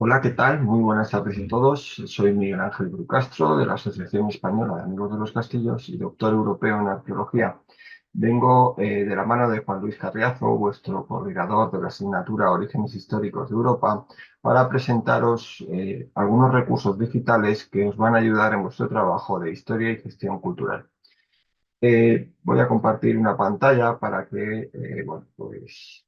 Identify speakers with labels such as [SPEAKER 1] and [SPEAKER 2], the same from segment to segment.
[SPEAKER 1] Hola, ¿qué tal? Muy buenas tardes a todos. Soy Miguel Ángel Brucastro de la Asociación Española de Amigos de los Castillos y doctor europeo en arqueología. Vengo de la mano de Juan Luis Carriazo, vuestro coordinador de la asignatura Orígenes Históricos de Europa, para presentaros algunos recursos digitales que os van a ayudar en vuestro trabajo de historia y gestión cultural. Voy a compartir una pantalla para que, bueno, pues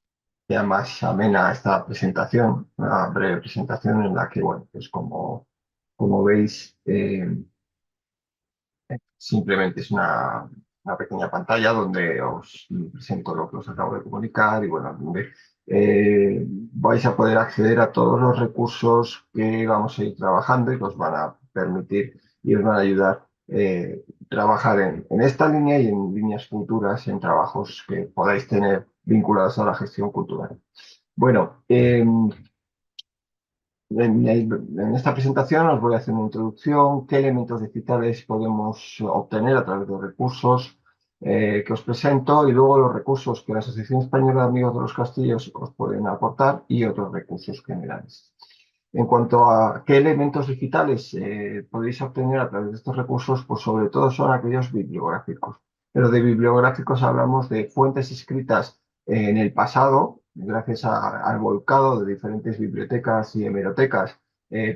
[SPEAKER 1] sea más amena esta presentación, una breve presentación en la que, bueno, pues como veis, simplemente es una pequeña pantalla donde os presento lo que os acabo de comunicar y, bueno, donde vais a poder acceder a todos los recursos que vamos a ir trabajando y que os van a permitir y os van a ayudar trabajar en esta línea y en líneas futuras en trabajos que podáis tener vinculados a la gestión cultural. Bueno, en esta presentación os voy a hacer una introducción, qué elementos digitales podemos obtener a través de recursos que os presento y luego los recursos que la Asociación Española de Amigos de los Castillos os pueden aportar y otros recursos generales. En cuanto a qué elementos digitales podéis obtener a través de estos recursos, pues sobre todo son aquellos bibliográficos. Pero de bibliográficos hablamos de fuentes escritas en el pasado, gracias al volcado de diferentes bibliotecas y hemerotecas,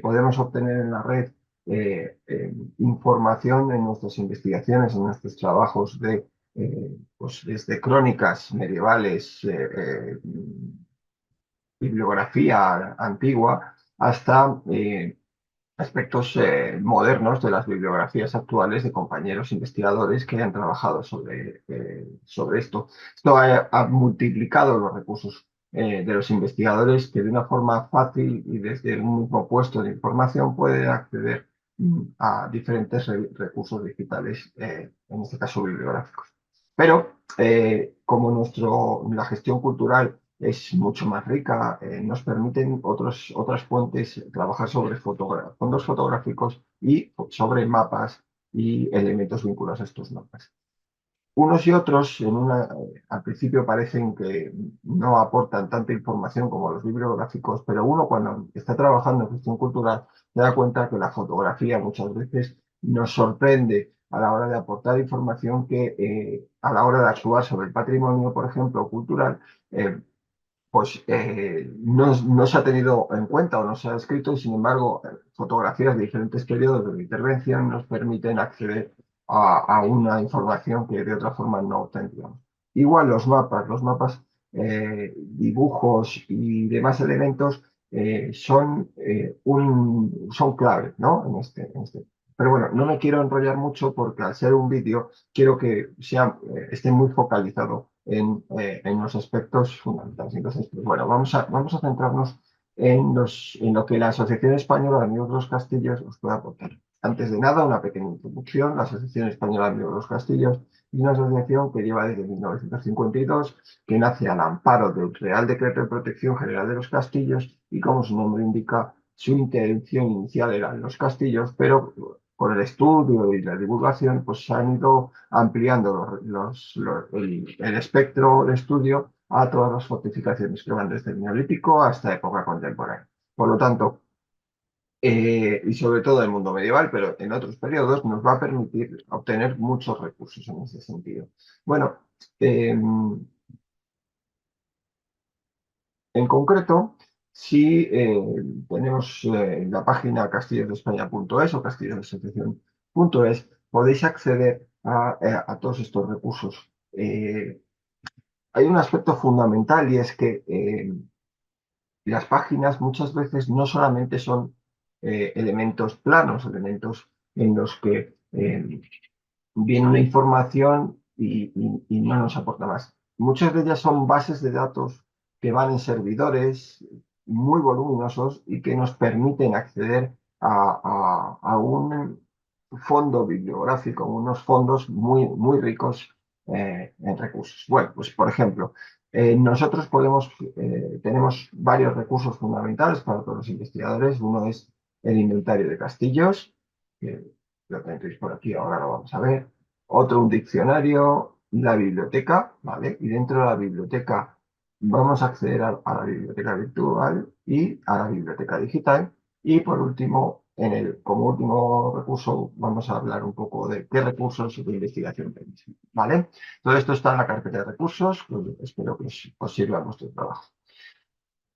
[SPEAKER 1] podemos obtener en la red información en nuestras investigaciones, en nuestros trabajos pues desde crónicas medievales, bibliografía antigua, hasta aspectos modernos de las bibliografías actuales de compañeros investigadores que han trabajado sobre esto. Esto ha multiplicado los recursos de los investigadores que de una forma fácil y desde un mismo puesto de información pueden acceder a diferentes recursos digitales, en este caso bibliográficos. Pero como la gestión cultural es mucho más rica, nos permiten otras fuentes trabajar sobre fondos fotográficos y sobre mapas y elementos vinculados a estos mapas. Unos y otros al principio parecen que no aportan tanta información como los bibliográficos, pero uno cuando está trabajando en gestión cultural se da cuenta que la fotografía muchas veces nos sorprende a la hora de aportar información que a la hora de actuar sobre el patrimonio, por ejemplo, cultural, eh, pues no se ha tenido en cuenta o no se ha escrito y sin embargo fotografías de diferentes periodos de la intervención nos permiten acceder a una información que de otra forma no obtendríamos. Igual los mapas, dibujos y demás elementos son clave, ¿no? Pero bueno, no me quiero enrollar mucho porque al ser un vídeo quiero que esté muy focalizado en los aspectos fundamentales. Entonces, pues bueno, vamos a centrarnos en lo que la Asociación Española de Amigos de los Castillos os puede aportar. Antes de nada, una pequeña introducción. La Asociación Española de Amigos de los Castillos es una asociación que lleva desde 1952, que nace al amparo del Real Decreto de Protección General de los Castillos y, como su nombre indica, su intención inicial eran los castillos, pero con el estudio y la divulgación, pues se han ido ampliando el espectro de estudio a todas las fortificaciones que van desde el Neolítico hasta época contemporánea. Por lo tanto, y sobre todo en el mundo medieval, pero en otros periodos, nos va a permitir obtener muchos recursos en ese sentido. Bueno, eh, en concreto, si tenemos la página castillosdeespaña.es o castillosdeasociación.es, podéis acceder a todos estos recursos. Hay un aspecto fundamental y es que las páginas muchas veces no solamente son elementos planos, elementos en los que viene una información y no nos aporta más. Muchas de ellas son bases de datos que van en servidores muy voluminosos y que nos permiten acceder a un fondo bibliográfico, unos fondos muy ricos en recursos. Bueno, pues por ejemplo, nosotros tenemos varios recursos fundamentales para todos los investigadores. Uno es el inventario de castillos, que lo tendréis por aquí, ahora lo vamos a ver. Otro, un diccionario, la biblioteca, ¿vale? Y dentro de la biblioteca vamos a acceder a la biblioteca virtual y a la biblioteca digital. Y por último, como último recurso, vamos a hablar un poco de qué recursos de investigación tenéis. ¿Vale? Todo esto está en la carpeta de recursos, pues espero que os sirva en vuestro trabajo.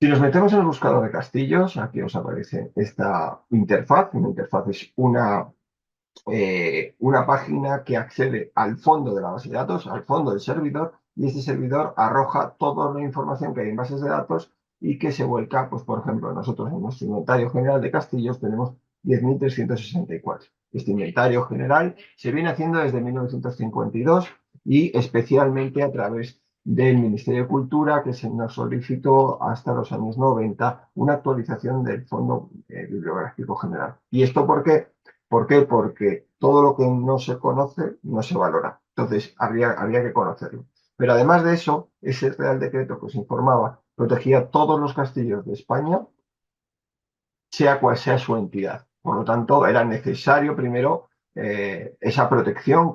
[SPEAKER 1] Si nos metemos en el buscador de castillos, aquí os aparece esta interfaz. Una interfaz es una página que accede al fondo de la base de datos, al fondo del servidor, y este servidor arroja toda la información que hay en bases de datos y que se vuelca, pues por ejemplo, nosotros en nuestro inventario general de castillos tenemos 10.364. Este inventario general se viene haciendo desde 1952 y especialmente a través del Ministerio de Cultura, que se nos solicitó hasta los años 90 una actualización del Fondo Bibliográfico General. ¿Y esto por qué? ¿Por qué? Porque todo lo que no se conoce no se valora. Entonces, había que conocerlo. Pero además de eso, ese Real Decreto que os informaba protegía todos los castillos de España, sea cual sea su entidad. Por lo tanto, era necesario primero esa protección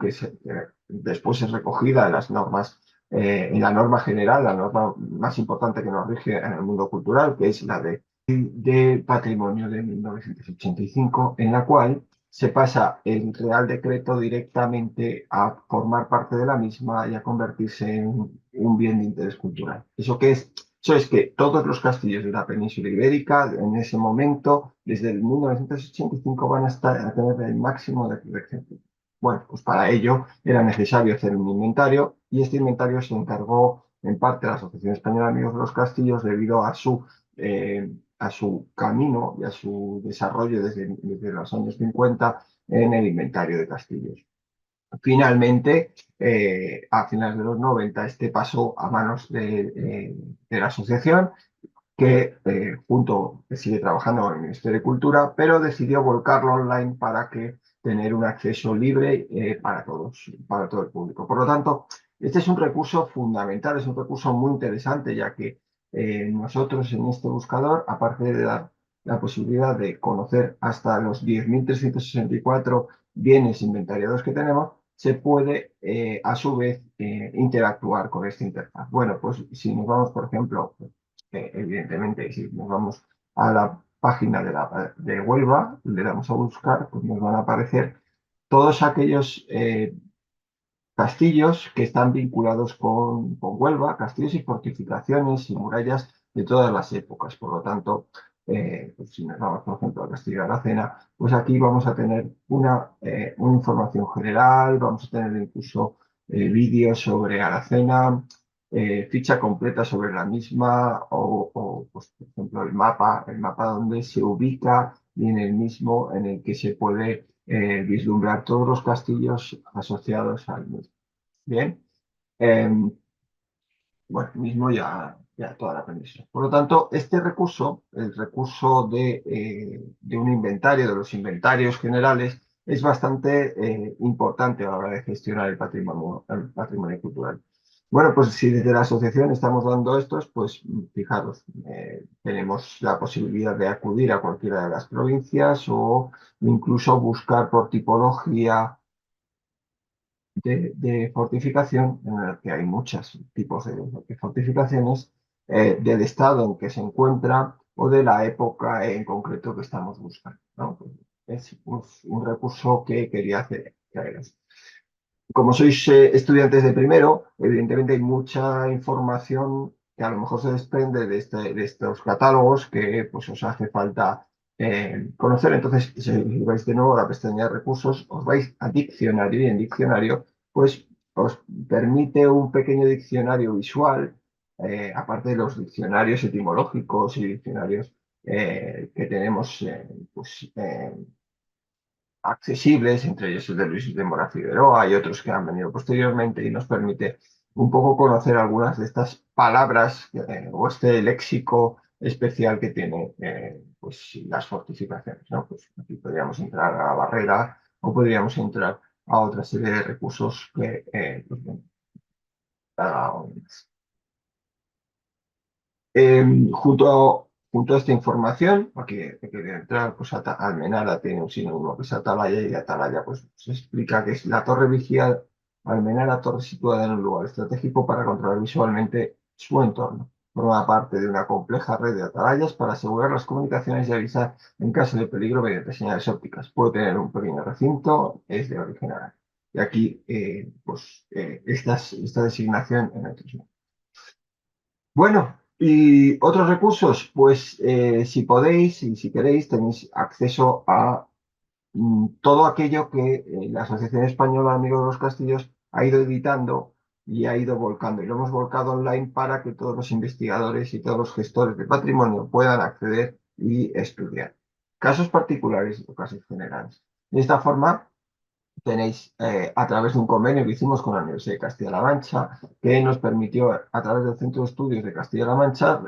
[SPEAKER 1] después es recogida en las normas, en la norma general, la norma más importante que nos rige en el mundo cultural, que es la de Patrimonio de 1985, en la cual se pasa el Real Decreto directamente a formar parte de la misma y a convertirse en un bien de interés cultural. ¿Eso qué es? Eso es que todos los castillos de la península ibérica, en ese momento, desde el 1985, van a tener el máximo de protección. Bueno, pues para ello era necesario hacer un inventario y este inventario se encargó en parte a la Asociación Española de Amigos de los Castillos debido a su camino y a su desarrollo desde los años 50 en el inventario de castillos. Finalmente, a finales de los 90, este pasó a manos de la asociación, que sigue trabajando en el Ministerio de Cultura, pero decidió volcarlo online para que tener un acceso libre para todos, para todo el público. Por lo tanto, este es un recurso fundamental, es un recurso muy interesante, ya que nosotros en este buscador, aparte de dar la posibilidad de conocer hasta los 10.364 bienes inventariados que tenemos, se puede a su vez interactuar con esta interfaz. Bueno, pues si nos vamos, por ejemplo, evidentemente, si nos vamos a la página de Huelva, le damos a buscar, pues nos van a aparecer todos aquellos castillos que están vinculados con Huelva, castillos y fortificaciones y murallas de todas las épocas. Por lo tanto, pues si nos vamos, por ejemplo, al Castillo de Aracena, pues aquí vamos a tener una información general, vamos a tener incluso vídeos sobre Aracena, ficha completa sobre la misma pues, por ejemplo, el mapa donde se ubica y en el mismo en el que se puede vislumbrar todos los castillos asociados al mismo. Bien, em, bueno, mismo ya toda la península. Por lo tanto, este recurso, el recurso de un inventario, de los inventarios generales, es bastante importante a la hora de gestionar el patrimonio cultural. Bueno, pues si desde la asociación estamos dando estos, pues fijaros, tenemos la posibilidad de acudir a cualquiera de las provincias o incluso buscar por tipología de fortificación, en el que hay muchos tipos de fortificaciones, del estado en que se encuentra o de la época en concreto que estamos buscando, ¿no? Pues es un recurso que quería hacer. Como sois estudiantes de primero, evidentemente hay mucha información que a lo mejor se desprende de estos catálogos que pues, os hace falta conocer. Entonces, si vais de nuevo a la pestaña de recursos, os vais a diccionario y en diccionario, pues os permite un pequeño diccionario visual, aparte de los diccionarios etimológicos y diccionarios que tenemos pues, accesibles, entre ellos el de Luis de Mora Figueroa y otros que han venido posteriormente y nos permite un poco conocer algunas de estas palabras o este léxico especial que tiene pues, las fortificaciones, ¿no? Pues aquí podríamos entrar a la barrera o podríamos entrar a otra serie de recursos que pues, bueno, cada uno más. Junto a esta información, aquí que quería entrar, pues Almenara tiene un sinónimo que es Atalaya y Atalaya pues se explica que es la torre vigía Almenara, torre situada en un lugar estratégico para controlar visualmente su entorno. forma parte de una compleja red de atalayas para asegurar las comunicaciones y avisar en caso de peligro mediante señales ópticas. Puede tener un pequeño recinto, es de origen árabe. Y aquí, esta designación en otros. Bueno, y otros recursos, pues si podéis y si queréis, tenéis acceso a todo aquello que la Asociación Española de Amigos de los Castillos ha ido editando y ha ido volcando. Y lo hemos volcado online para que todos los investigadores y todos los gestores de patrimonio puedan acceder y estudiar. Casos particulares o casos generales. De esta forma, tenéis a través de un convenio que hicimos con la Universidad de Castilla-La Mancha, que nos permitió, a través del Centro de Estudios de Castilla-La Mancha,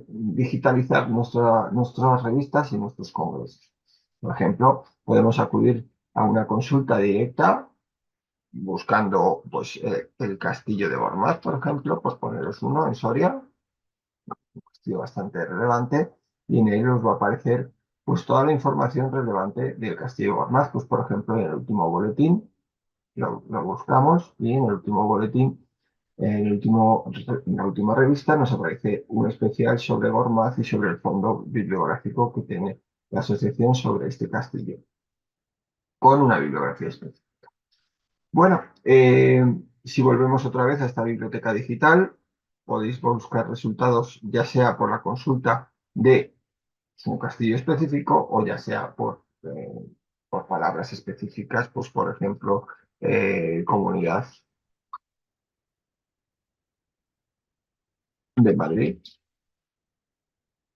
[SPEAKER 1] digitalizar nuestras revistas y nuestros congresos. Por ejemplo, podemos acudir a una consulta directa buscando pues, el castillo de Gormaz, por ejemplo, pues poneros uno en Soria, un castillo bastante relevante, y en él os va a aparecer pues, toda la información relevante del castillo de Gormaz, pues, por ejemplo, en el último boletín lo buscamos y en el último boletín, en la última revista, nos aparece un especial sobre Gormaz y sobre el fondo bibliográfico que tiene la asociación sobre este castillo, con una bibliografía especial. Bueno, si volvemos otra vez a esta biblioteca digital, podéis buscar resultados ya sea por la consulta de un castillo específico o ya sea por palabras específicas, pues por ejemplo, comunidad de Madrid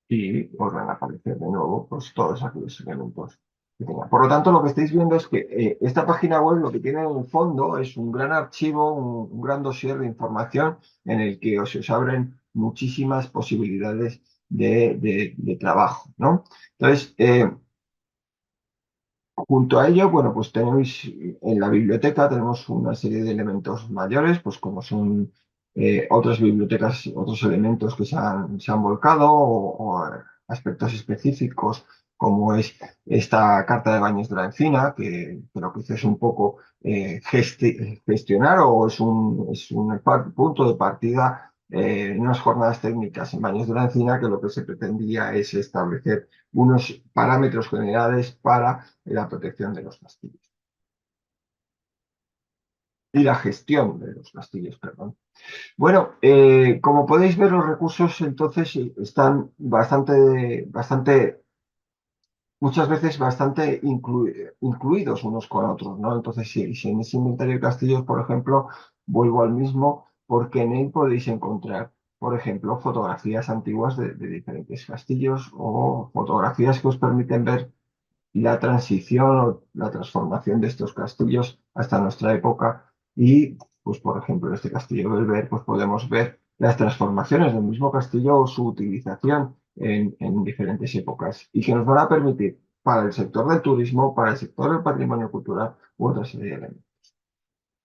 [SPEAKER 1] y os van a aparecer de nuevo pues, todos aquellos elementos que tenga. Por lo tanto, lo que estáis viendo es que esta página web lo que tiene en el fondo es un gran archivo, un gran dossier de información en el que os abren muchísimas posibilidades de trabajo, ¿no? Entonces, junto a ello, bueno, pues tenemos en la biblioteca tenemos una serie de elementos mayores, pues como son otras bibliotecas, otros elementos que se han volcado o aspectos específicos, como es esta carta de baños de la Encina, que lo que hizo es un poco gestionar o es un punto de partida en unas jornadas técnicas en Baños de la Encina, que lo que se pretendía es establecer unos parámetros generales para la protección de los castillos y la gestión de los castillos, perdón. Bueno, como podéis ver, los recursos entonces están muchas veces bastante incluidos unos con otros, ¿no? Entonces, si en ese inventario de castillos, por ejemplo, vuelvo al mismo, porque en él podéis encontrar, por ejemplo, fotografías antiguas de diferentes castillos o fotografías que os permiten ver la transición o la transformación de estos castillos hasta nuestra época y, pues, por ejemplo, en este castillo del Belver, pues podemos ver las transformaciones del mismo castillo o su utilización en diferentes épocas y que nos van a permitir para el sector del turismo, para el sector del patrimonio cultural u otra serie de elementos.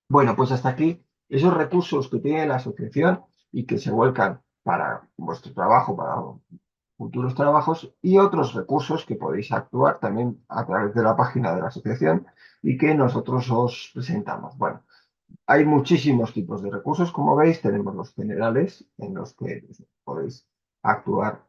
[SPEAKER 1] Bueno, pues hasta aquí esos recursos que tiene la asociación y que se vuelcan para vuestro trabajo, para futuros trabajos y otros recursos que podéis actuar también a través de la página de la asociación y que nosotros os presentamos. Bueno, hay muchísimos tipos de recursos, como veis, tenemos los generales en los que podéis actuar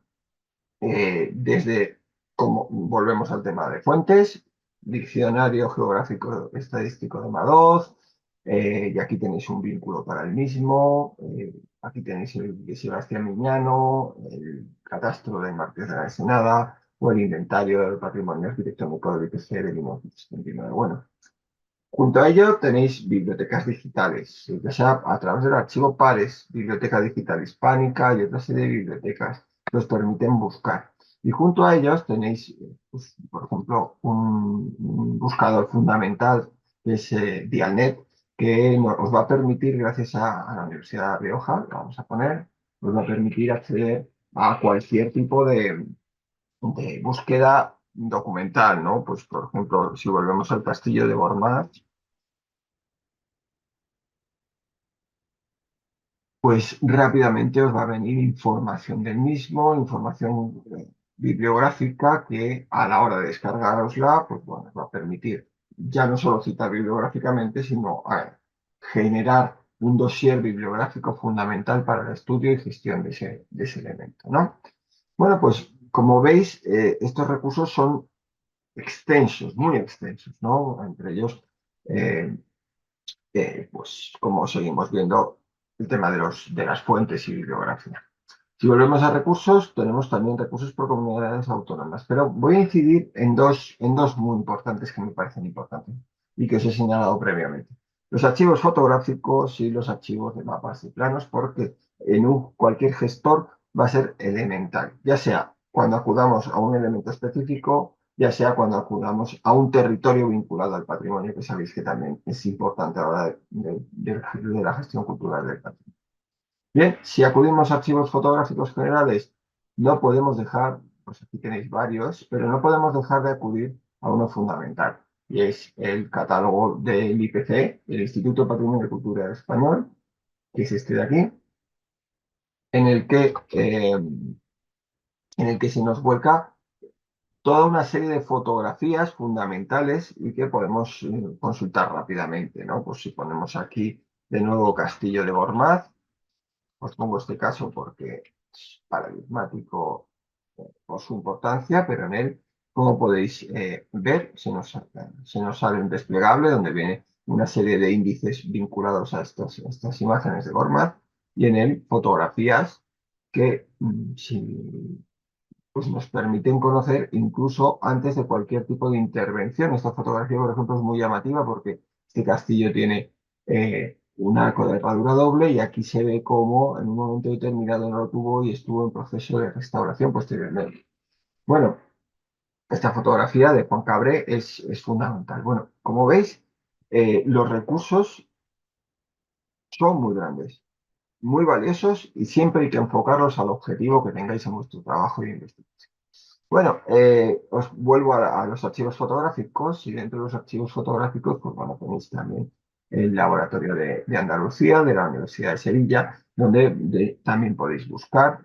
[SPEAKER 1] desde, como volvemos al tema de fuentes, diccionario geográfico estadístico de Madoz, y aquí tenéis un vínculo para el mismo, aquí tenéis el de Sebastián Miñano, el catastro de Martínez de la Ensenada, o el inventario del patrimonio arquitectónico del IPC de 1979. Bueno, junto a ello tenéis bibliotecas digitales, ya sea a través del archivo PARES, Biblioteca Digital Hispánica y otra serie de bibliotecas que os permiten buscar. Y junto a ellos tenéis, pues, por ejemplo, un buscador fundamental que es Dialnet, que os va a permitir, gracias a la Universidad de Rioja, lo vamos a poner, os va a permitir acceder a cualquier tipo de búsqueda documental, ¿no? Pues, por ejemplo, si volvemos al castillo de Gormaz, pues rápidamente os va a venir información del mismo, información bibliográfica que a la hora de descargarosla, pues bueno, os va a permitir ya no solo citar bibliográficamente, sino generar un dossier bibliográfico fundamental para el estudio y gestión de ese elemento, ¿no? Bueno, pues como veis, estos recursos son extensos, muy extensos, ¿no? Entre ellos, eh, pues como seguimos viendo, el tema de las fuentes y bibliografía. Si volvemos a recursos, tenemos también recursos por comunidades autónomas, pero voy a incidir en dos muy importantes que me parecen importantes y que os he señalado previamente. Los archivos fotográficos y los archivos de mapas y planos, porque en cualquier gestor va a ser elemental, ya sea cuando acudamos a un elemento específico, ya sea cuando acudamos a un territorio vinculado al patrimonio, que sabéis que también es importante a la hora de la gestión cultural del patrimonio. Bien, si acudimos a archivos fotográficos generales, no podemos dejar, pues aquí tenéis varios, pero no podemos dejar de acudir a uno fundamental, y es el catálogo del IPC, el Instituto de Patrimonio y Cultura Español, que es este de aquí, en el que, eh, en el que se nos vuelca toda una serie de fotografías fundamentales y que podemos consultar rápidamente, ¿no? Pues si ponemos aquí de nuevo Castillo de Gormaz, os pongo este caso porque es paradigmático por su importancia, pero en él, como podéis ver, se nos sale un desplegable donde viene una serie de índices vinculados a estas imágenes de Gormaz y en él fotografías que pues nos permiten conocer incluso antes de cualquier tipo de intervención. Esta fotografía, por ejemplo, es muy llamativa porque este castillo tiene un arco de herradura doble y aquí se ve cómo en un momento determinado no lo tuvo y estuvo en proceso de restauración posteriormente. Bueno, esta fotografía de Juan Cabré es fundamental. Bueno, como veis, los recursos son muy grandes, muy valiosos y siempre hay que enfocarlos al objetivo que tengáis en vuestro trabajo y investigación. Bueno, os vuelvo a los archivos fotográficos y dentro de los archivos fotográficos, pues bueno, tenéis también el Laboratorio de Andalucía de la Universidad de Sevilla, donde también podéis buscar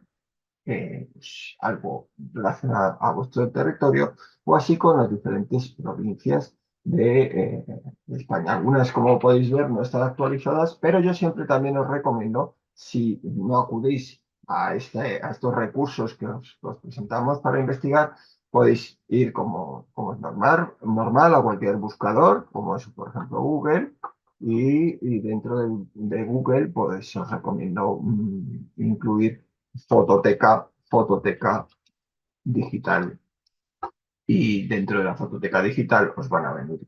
[SPEAKER 1] pues, algo relacionado a vuestro territorio o así con las diferentes provincias de España. Algunas, como podéis ver, no están actualizadas, pero yo siempre también os recomiendo, si no acudéis a estos recursos que os presentamos para investigar, podéis ir como es normal a cualquier buscador, como es, por ejemplo, Google, y dentro de Google, pues os recomiendo incluir fototeca digital. Y dentro de la fototeca digital os van a venir,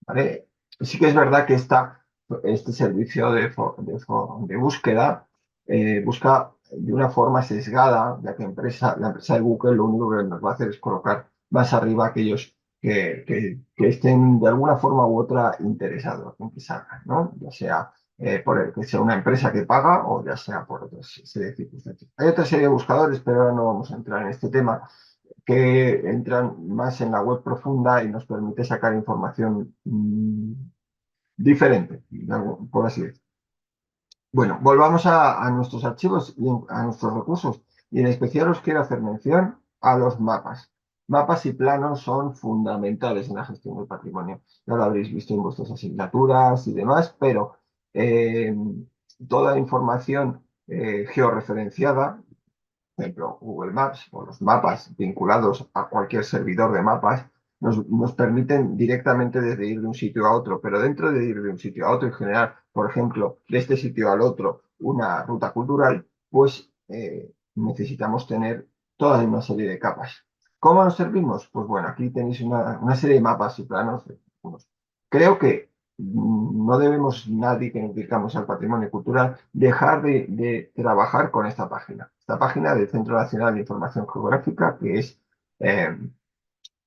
[SPEAKER 1] ¿vale? Sí que es verdad que este servicio de búsqueda busca de una forma sesgada, ya que la empresa de Google lo único que nos va a hacer es colocar más arriba aquellos que estén de alguna forma u otra interesados en que salgan, ¿no? Ya sea que sea una empresa que paga o ya sea por otras serie de circunstancias. Hay otra serie de buscadores, pero ahora no vamos a entrar en este tema, que entran más en la web profunda y nos permite sacar información diferente, por así decirlo. Bueno, volvamos a nuestros archivos y a nuestros recursos. Y en especial os quiero hacer mención a los mapas. Mapas y planos son fundamentales en la gestión del patrimonio. Ya lo habréis visto en vuestras asignaturas y demás, pero eh, toda información georreferenciada, ejemplo, Google Maps o los mapas vinculados a cualquier servidor de mapas, nos permiten directamente desde ir de un sitio a otro, pero dentro de ir de un sitio a otro y generar, por ejemplo, de este sitio al otro una ruta cultural, pues necesitamos tener toda una serie de capas. ¿Cómo nos servimos? Pues bueno, aquí tenéis una serie de mapas y planos. Creo que no debemos, nadie que nos dedicamos al patrimonio cultural, dejar de trabajar con esta página. Esta página del Centro Nacional de Información Geográfica, que es eh,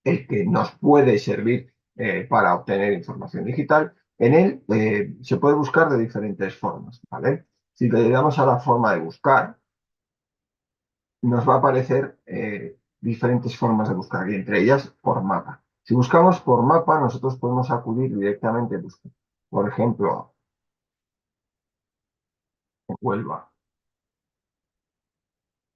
[SPEAKER 1] el que nos puede servir para obtener información digital. En él se puede buscar de diferentes formas, ¿vale? Si le damos a la forma de buscar, nos va a aparecer diferentes formas de buscar, y entre ellas por mapa. Si buscamos por mapa, nosotros podemos acudir directamente, por ejemplo, en Huelva.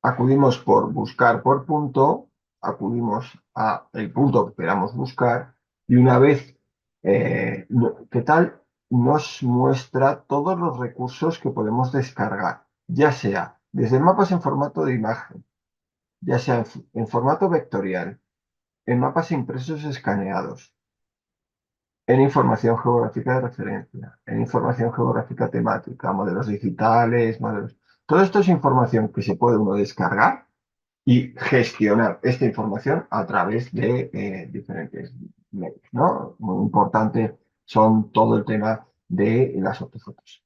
[SPEAKER 1] Acudimos por buscar por punto, acudimos a el punto que queramos buscar y una vez, ¿qué tal? nos muestra todos los recursos que podemos descargar, ya sea desde mapas en formato de imagen, ya sea en formato vectorial, en mapas impresos escaneados, en información geográfica de referencia, en información geográfica temática, modelos digitales, modelos... Todo esto es información que se puede uno descargar y gestionar esta información a través de diferentes medios, ¿no? Muy importante son todo el tema de las ortofotos.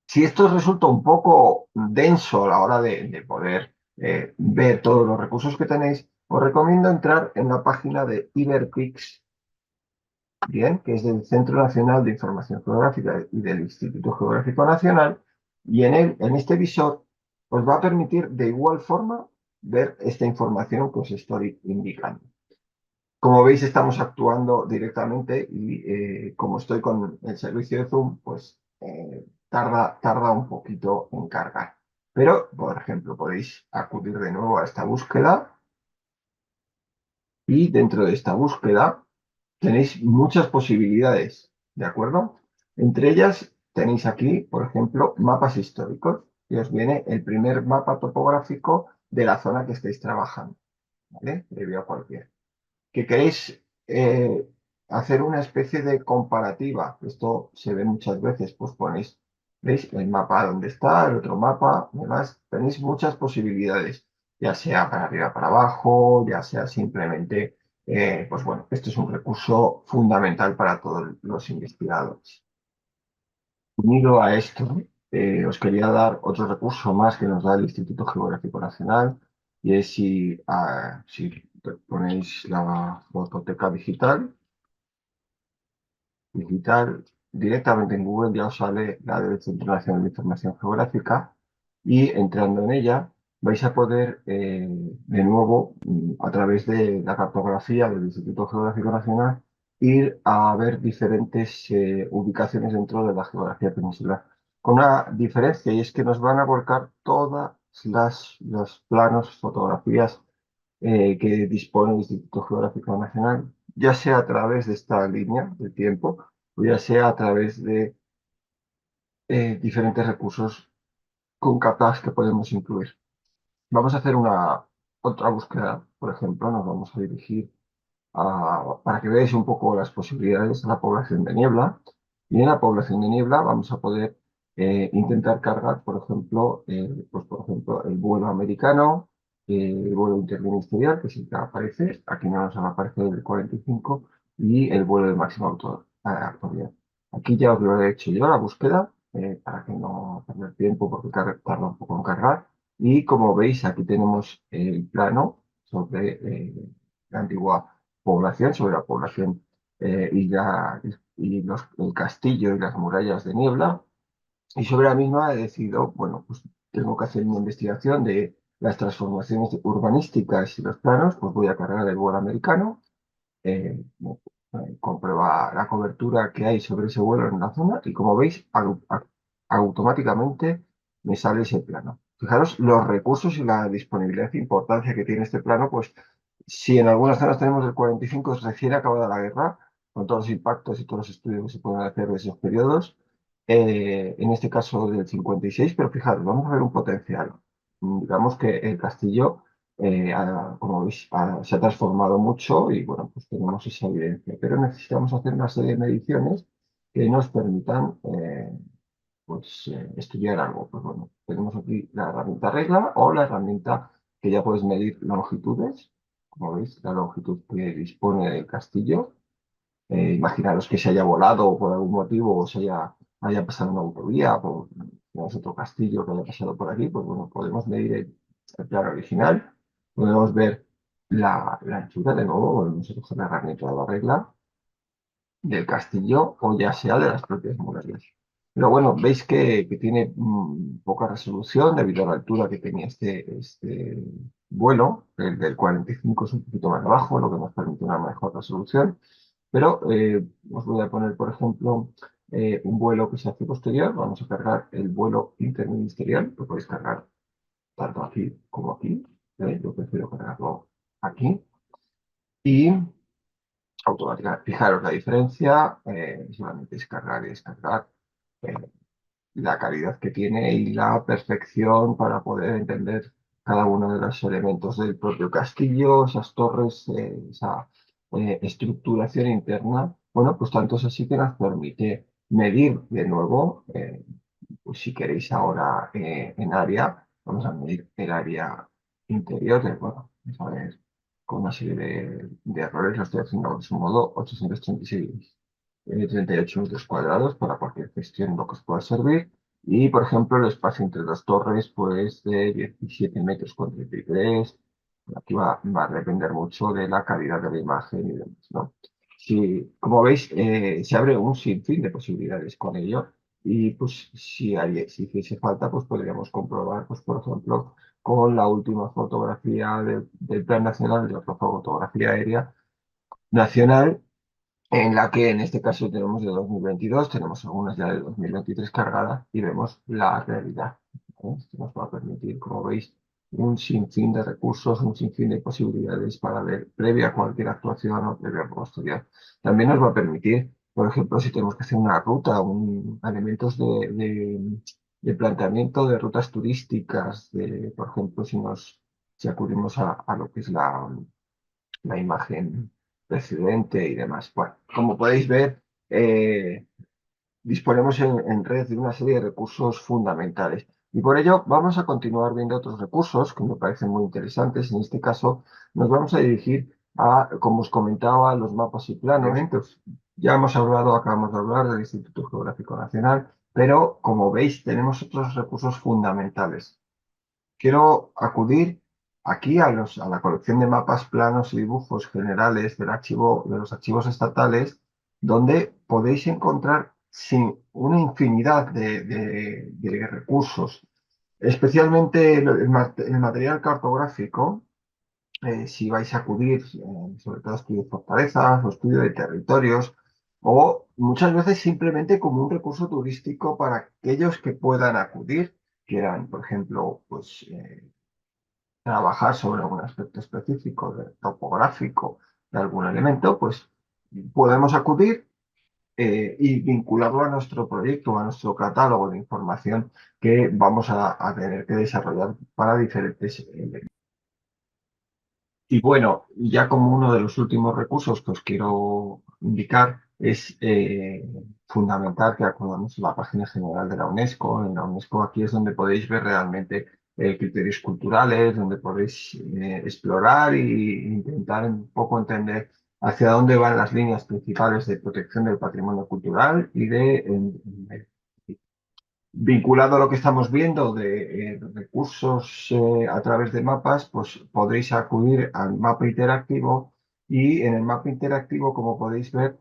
[SPEAKER 1] Si esto resulta un poco denso a la hora de poder ver todos los recursos que tenéis, os recomiendo entrar en la página de Iberpix, bien, que es del Centro Nacional de Información Geográfica y del Instituto Geográfico Nacional, y en este visor os va a permitir de igual forma ver esta información que os estoy indicando. Como veis, estamos actuando directamente y como estoy con el servicio de Zoom, pues tarda un poquito en cargar. Pero, por ejemplo, podéis acudir de nuevo a esta búsqueda y dentro de esta búsqueda tenéis muchas posibilidades, ¿de acuerdo? Entre ellas tenéis aquí, por ejemplo, mapas históricos y os viene el primer mapa topográfico de la zona que estáis trabajando, ¿vale? Previo a cualquier. Que queréis hacer una especie de comparativa. Esto se ve muchas veces, pues ponéis, ¿veis? El mapa donde está, el otro mapa, además tenéis muchas posibilidades, ya sea para arriba, para abajo, ya sea simplemente, pues bueno, esto es un recurso fundamental para todos los investigadores. Unido a esto, os quería dar otro recurso más que nos da el Instituto Geográfico Nacional, y es si ponéis la fototeca digital, directamente en Google ya os sale la del Centro Nacional de Información Geográfica, y entrando en ella vais a poder, de nuevo, a través de la cartografía del Instituto Geográfico Nacional, ir a ver diferentes ubicaciones dentro de la geografía peninsular. Con una diferencia, y es que nos van a volcar todas los planos, fotografías que dispone el Instituto Geográfico Nacional, ya sea a través de esta línea de tiempo o ya sea a través de diferentes recursos con capas que podemos incluir. Vamos a hacer una otra búsqueda, por ejemplo, nos vamos a dirigir para que veáis un poco las posibilidades de la población de niebla. Y en la población de niebla vamos a poder intentar cargar, por ejemplo, pues por ejemplo, el vuelo americano, el vuelo interministerial, que es el que aparece, aquí no nos va a aparecer el 45, y el vuelo de máxima autoridad. Aquí ya os lo he hecho yo la búsqueda, para que no perder tiempo, porque tarda un poco en cargar. Y como veis, aquí tenemos el plano sobre la antigua población, sobre la población el castillo y las murallas de Niebla. Y sobre la misma he decidido, bueno, pues tengo que hacer una investigación de las transformaciones urbanísticas y los planos, pues voy a cargar el vuelo americano, bueno, comprueba la cobertura que hay sobre ese vuelo en la zona y como veis, automáticamente me sale ese plano. Fijaros los recursos y la disponibilidad e importancia que tiene este plano, pues si en algunas zonas tenemos el 45, es recién acabada la guerra, con todos los impactos y todos los estudios que se pueden hacer de esos periodos, en este caso del 56, pero fijaros, vamos a ver un potencial. Digamos que el castillo, como veis, se ha transformado mucho y bueno, pues tenemos esa evidencia, pero necesitamos hacer una serie de mediciones que nos permitan pues, estudiar algo. Pues bueno, tenemos aquí la herramienta regla o la herramienta que ya puedes medir longitudes, como veis, la longitud que dispone el castillo. Imaginaros que se haya volado por algún motivo o haya pasado una autovía, por tenemos otro castillo que haya pasado por aquí, pues bueno, podemos medir el plano original, podemos ver la anchura, de nuevo, volvemos a coger la herramienta de la regla del castillo o ya sea de las propias murallas. Pero bueno, veis que tiene poca resolución debido a la altura que tenía este vuelo, el del 45 es un poquito más bajo, lo que nos permite una mejor resolución. Pero os voy a poner, por ejemplo, un vuelo que se hace posterior. Vamos a cargar el vuelo interministerial. Lo podéis cargar tanto aquí como aquí. Yo prefiero cargarlo aquí. Y automáticamente. Fijaros la diferencia, solamente es cargar y descargar. eh, la calidad que tiene y la perfección para poder entender cada uno de los elementos del propio castillo, esas torres, esa estructuración interna. Bueno, pues tanto es así que nos permite medir de nuevo, pues si queréis ahora en área, vamos a medir el área interior, bueno, vamos a ver con una serie de errores, lo estoy haciendo de su modo, 836 38 metros cuadrados para cualquier gestión lo que os pueda servir. Y, por ejemplo, el espacio entre las torres, pues de 17 metros con 33. Aquí va a depender mucho de la calidad de la imagen y demás, ¿no? Si, como veis, se abre un sinfín de posibilidades con ello. Y pues si hiciese falta, pues podríamos comprobar, pues por ejemplo, con la última fotografía del Plan Nacional de Fotografía Aérea Nacional, en la que en este caso tenemos de 2022, tenemos algunas ya de 2023 cargadas y vemos la realidad, ¿vale? Esto nos va a permitir, como veis, un sinfín de recursos, un sinfín de posibilidades para ver previa a cualquier actuación o previa a posterior. También nos va a permitir, por ejemplo, si tenemos que hacer una ruta, elementos de planteamiento de rutas turísticas, por ejemplo, si acudimos a lo que es la imagen precedente y demás. Bueno, como podéis ver, disponemos en red de una serie de recursos fundamentales. Y por ello vamos a continuar viendo otros recursos que me parecen muy interesantes. En este caso nos vamos a dirigir a, como os comentaba, los mapas y planos. Elementos. Ya hemos hablado, acabamos de hablar del Instituto Geográfico Nacional, pero como veis tenemos otros recursos fundamentales. Quiero acudir aquí a la colección de mapas, planos y dibujos generales de los archivos estatales, donde podéis encontrar una infinidad de recursos, especialmente el material cartográfico. Si vais a acudir, sobre todo a estudio de fortalezas o estudio de territorios, o muchas veces simplemente como un recurso turístico para aquellos que puedan acudir, quieran, por ejemplo, pues trabajar sobre algún aspecto específico topográfico de algún elemento, pues podemos acudir y vincularlo a nuestro proyecto, a nuestro catálogo de información que vamos a tener que desarrollar para diferentes elementos. Y bueno, ya como uno de los últimos recursos que os quiero indicar es fundamental que acudamos a la página general de la UNESCO. En la UNESCO aquí es donde podéis ver realmente criterios culturales, donde podéis explorar e intentar un poco entender hacia dónde van las líneas principales de protección del patrimonio cultural y vinculado a lo que estamos viendo de recursos a través de mapas, pues podréis acudir al mapa interactivo y en el mapa interactivo, como podéis ver,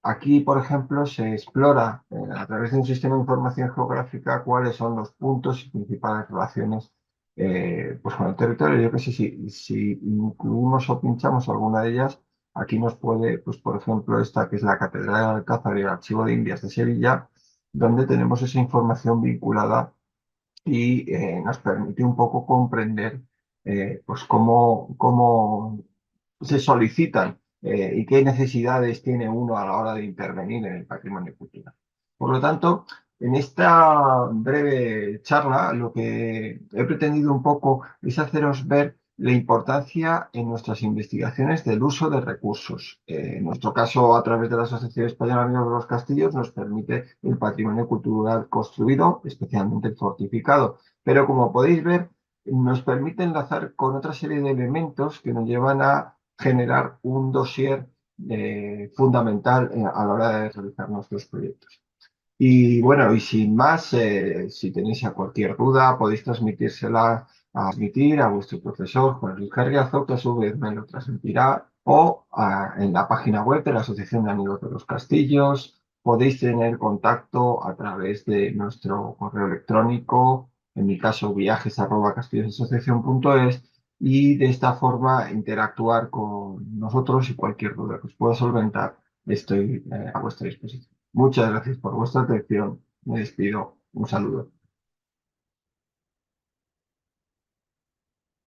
[SPEAKER 1] aquí, por ejemplo, se explora a través de un sistema de información geográfica cuáles son los puntos y principales relaciones pues con el territorio. Yo que sé, si incluimos o pinchamos alguna de ellas, aquí nos puede, pues por ejemplo, esta que es la Catedral de Alcázar y el Archivo de Indias de Sevilla, donde tenemos esa información vinculada y nos permite un poco comprender pues cómo se solicitan y qué necesidades tiene uno a la hora de intervenir en el patrimonio cultural. Por lo tanto, en esta breve charla, lo que he pretendido un poco es haceros ver la importancia en nuestras investigaciones del uso de recursos. En nuestro caso, a través de la Asociación Española de Amigos de los Castillos, nos permite el patrimonio cultural construido, especialmente el fortificado. Pero como podéis ver, nos permite enlazar con otra serie de elementos que nos llevan a generar un dossier fundamental a la hora de realizar nuestros proyectos. Y bueno, y sin más, si tenéis a cualquier duda, podéis transmitir a vuestro profesor Juan Luis Carriazo, que a su vez me lo transmitirá, o en la página web de la Asociación de Amigos de los Castillos. Podéis tener contacto a través de nuestro correo electrónico, en mi caso viajes@castillosasociacion.es, y de esta forma interactuar con nosotros y cualquier duda que os pueda solventar, estoy a vuestra disposición. Muchas gracias por vuestra atención. Me despido. Un saludo.